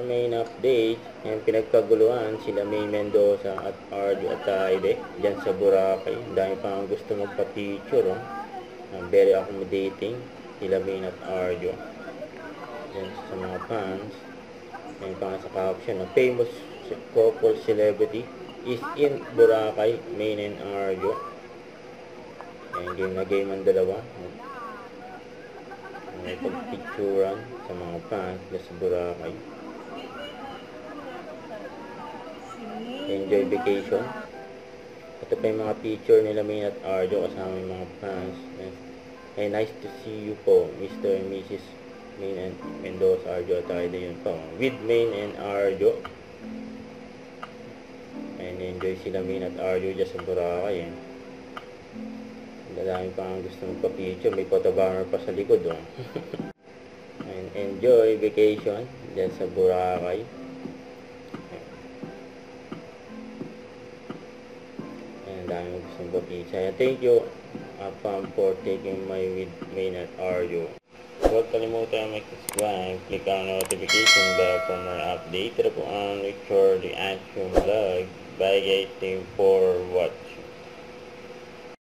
main update, yung pinagkaguluhan sila May Mendoza at Arjo Ataide dyan sa Boracay. Dahil pa ang gusto magpa-picture, oh. Very accommodating sila May at Arjo. Yan sa mga fans. Yan pa sa caption, oh. Famous couple celebrity is in Boracay, May and Arjo. Yan, game na game ang dalawa. May pagpicturan sa mga fans na sa Boracay. Enjoy vacation. Ito pa yung mga picture nila May at Arjo kasama yung mga fans. Hey, nice to see you po, Mr. and Mrs. May and Mendoza, Arjo at Aida, yun po. With May and Arjo. And enjoy sila May at Arjo dyan sa Boracay. Dami pa ang gusto magpa-picture. May photobomber pa sa likod. Oh. And enjoy vacation dyan sa Boracay. And dami ang gusto magpa-picture. Thank you, Pam, for taking my with May at Arjo. Huwag kalimutan mag-subscribe. Click ang notification bell for more update. Ito po ang Richard Reaction Vlog. Bye guys. Thank you for watching.